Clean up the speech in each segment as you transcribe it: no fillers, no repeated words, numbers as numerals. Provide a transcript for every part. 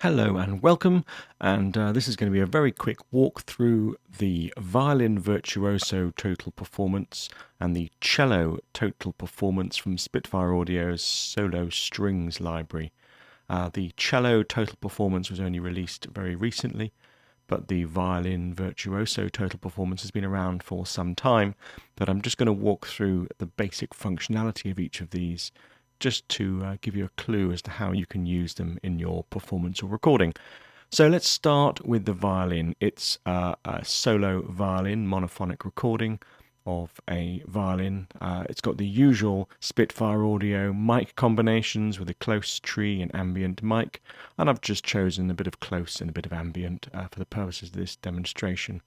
Hello and welcome, and this is going to be a very quick walk through the Violin Virtuoso Total Performance and the Cello Total Performance from Spitfire Audio's Solo Strings library. The Cello Total Performance was only released very recently, but the Violin Virtuoso Total Performance has been around for some time, but I'm just going to walk through the basic functionality of each of these just to give you a clue as to how you can use them in your performance or recording. So let's start with the violin. It's a solo violin monophonic recording of a violin. It's got the usual Spitfire audio mic combinations with a close, tree and ambient mic, and I've just chosen a bit of close and a bit of ambient for the purposes of this demonstration.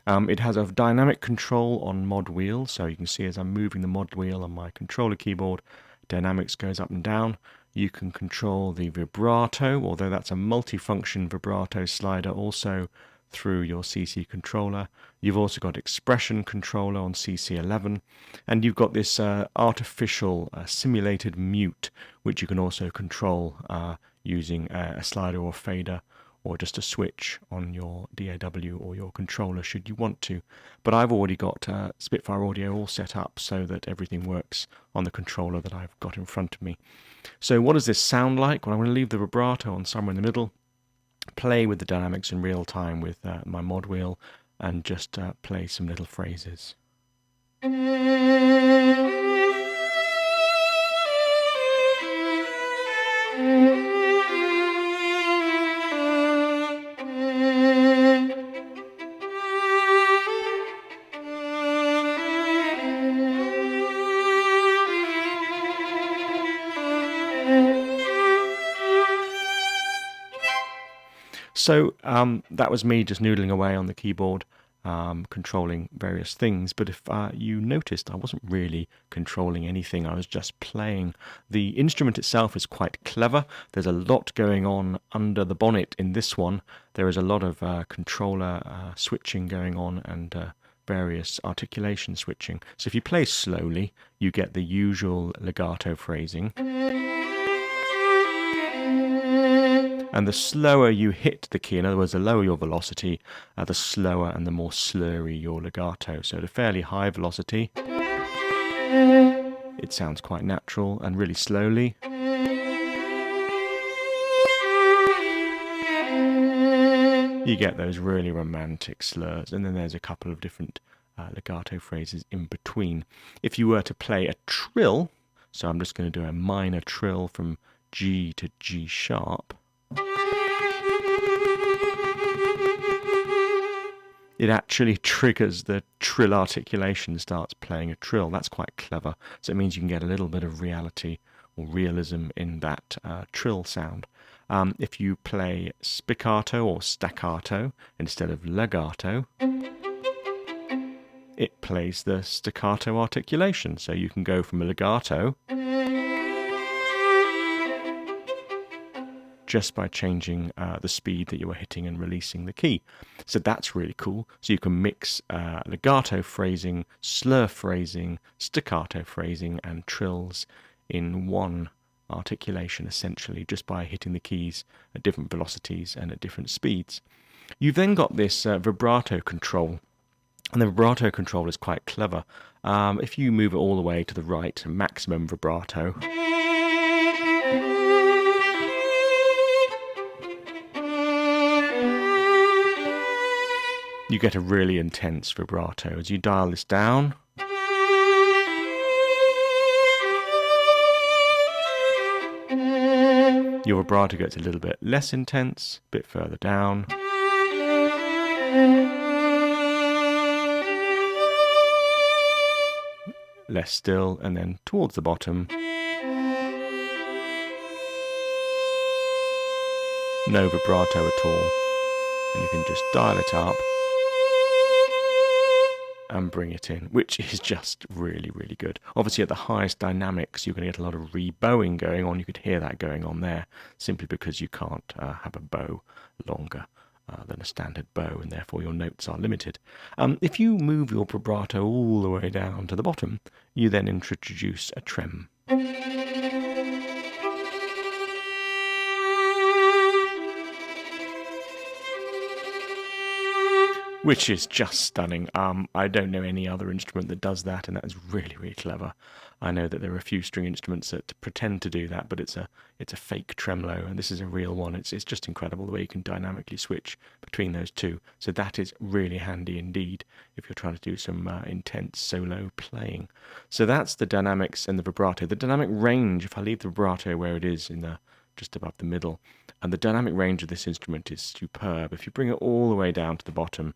It has a dynamic control on mod wheel, so you can see as I'm moving the mod wheel on my controller keyboard, dynamics goes up and down. You can control the vibrato, although that's a multifunction vibrato slider also through your CC controller. You've also got expression controller on CC11, and you've got this artificial simulated mute, which you can also control using a slider or fader, or just a switch on your DAW or your controller should you want to. But I've already got Spitfire Audio all set up so that everything works on the controller that I've got in front of me. So what does this sound like? Well, I'm going to leave the vibrato on somewhere in the middle, play with the dynamics in real time with my mod wheel, and just play some little phrases. So that was me just noodling away on the keyboard, controlling various things. But if you noticed, I wasn't really controlling anything. I was just playing. The instrument itself is quite clever. There's a lot going on under the bonnet in this one. There is a lot of controller switching going on and various articulation switching. So if you play slowly, you get the usual legato phrasing. And the slower you hit the key, in other words, the lower your velocity, the slower and the more slurry your legato. So at a fairly high velocity, it sounds quite natural, and really slowly, you get those really romantic slurs. And then there's a couple of different legato phrases in between. If you were to play a trill, so I'm just going to do a minor trill from G to G sharp, it actually triggers the trill articulation, starts playing a trill. That's quite clever. So it means you can get a little bit of reality or realism in that trill sound. If you play spiccato or staccato instead of legato, it plays the staccato articulation. So you can go from a legato just by changing the speed that you are hitting and releasing the key. So that's really cool. So you can mix legato phrasing, slur phrasing, staccato phrasing, and trills in one articulation, essentially, just by hitting the keys at different velocities and at different speeds. You've then got this vibrato control, and the vibrato control is quite clever. If you move it all the way to the right to maximum vibrato, you get a really intense vibrato. As you dial this down, your vibrato gets a little bit less intense, a bit further down. Less still, and then towards the bottom, no vibrato at all. And you can just dial it up and bring it in, which is just really, really good. Obviously at the highest dynamics, you're going to get a lot of rebowing going on. You could hear that going on there, simply because you can't have a bow longer than a standard bow, and therefore your notes are limited. If you move your vibrato all the way down to the bottom, you then introduce a trem. which is just stunning. I don't know any other instrument that does that, and that is really, really clever. I know that there are a few string instruments that pretend to do that, but it's a fake tremolo, and this is a real one. It's just incredible the way you can dynamically switch between those two. So that is really handy indeed if you're trying to do some intense solo playing. So that's the dynamics and the vibrato. The dynamic range, if I leave the vibrato where it is in the just above the middle, and the dynamic range of this instrument is superb. If you bring it all the way down to the bottom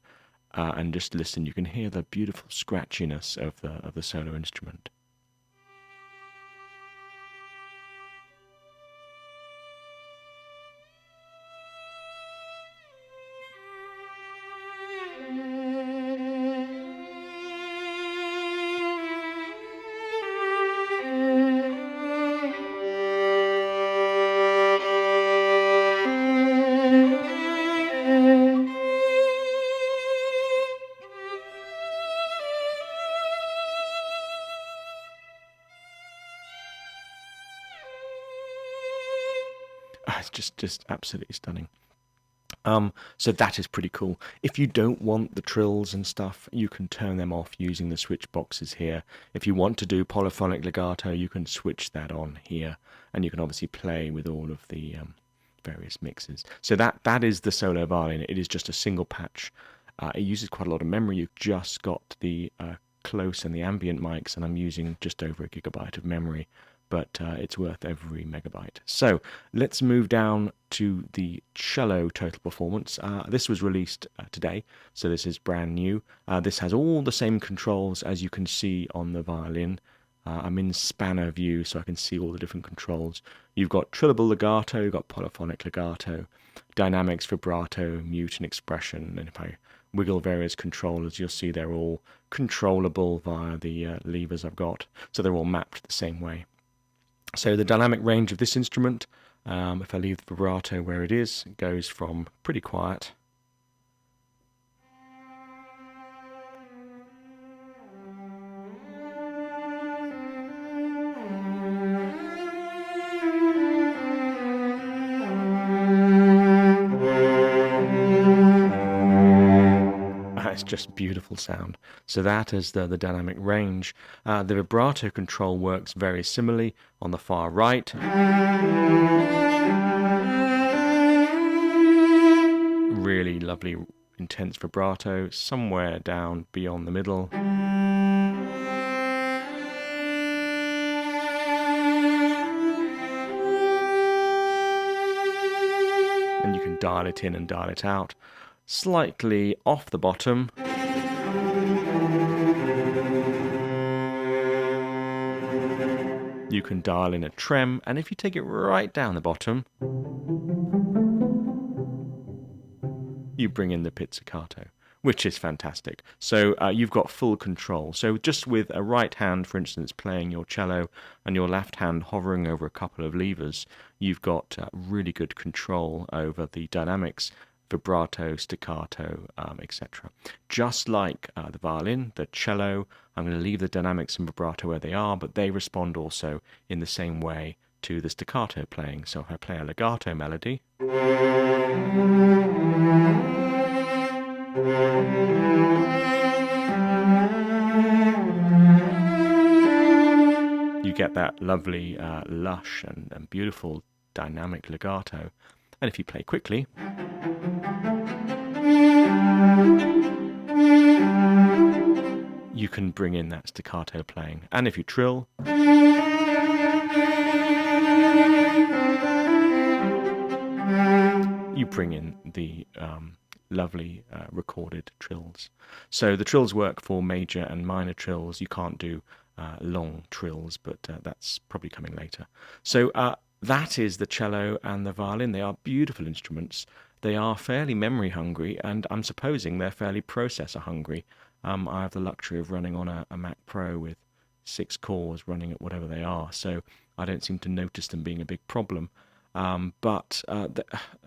and just listen, you can hear the beautiful scratchiness of the solo instrument. It's just absolutely stunning. So that is pretty cool. If you don't want the trills and stuff, you can turn them off using the switch boxes here. If you want to do polyphonic legato, you can switch that on here, and you can obviously play with all of the various mixes. So that is the solo violin. It is just a single patch. It uses quite a lot of memory. You've just got the close and the ambient mics, and I'm using just over a gigabyte of memory, but it's worth every megabyte. So let's move down to the cello total performance. This was released today, so this is brand new. This has all the same controls as you can see on the violin. I'm in spanner view, so I can see all the different controls. You've got trillable legato, you've got polyphonic legato, dynamics, vibrato, mute, and expression. And if I wiggle various controllers, you'll see they're all controllable via the levers I've got, so they're all mapped the same way. So the dynamic range of this instrument, if I leave the vibrato where it is, it goes from pretty quiet it's just beautiful sound. So that is the dynamic range. The vibrato control works very similarly on the far right. Really lovely, intense vibrato, somewhere down beyond the middle. And you can dial it in and dial it out. Slightly off the bottom. You can dial in a trem, and if you take it right down the bottom, you bring in the pizzicato, which is fantastic. So you've got full control. So just with a right hand, for instance, playing your cello and your left hand hovering over a couple of levers, you've got really good control over the dynamics, vibrato, staccato, etc. Just like the violin, the cello, I'm going to leave the dynamics and vibrato where they are, but they respond also in the same way to the staccato playing. So if I play a legato melody, you get that lovely, lush and beautiful dynamic legato. And if you play quickly, you can bring in that staccato playing. And if you trill, you bring in the lovely recorded trills. So the trills work for major and minor trills. You can't do long trills, but that's probably coming later. So that is the cello and the violin. They are beautiful instruments. They are fairly memory hungry, and I'm supposing they're fairly processor hungry. I have the luxury of running on a Mac Pro with 6 cores running at whatever they are, so I don't seem to notice them being a big problem. But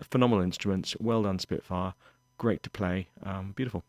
phenomenal instruments. Well done, Spitfire. Great to play. Beautiful.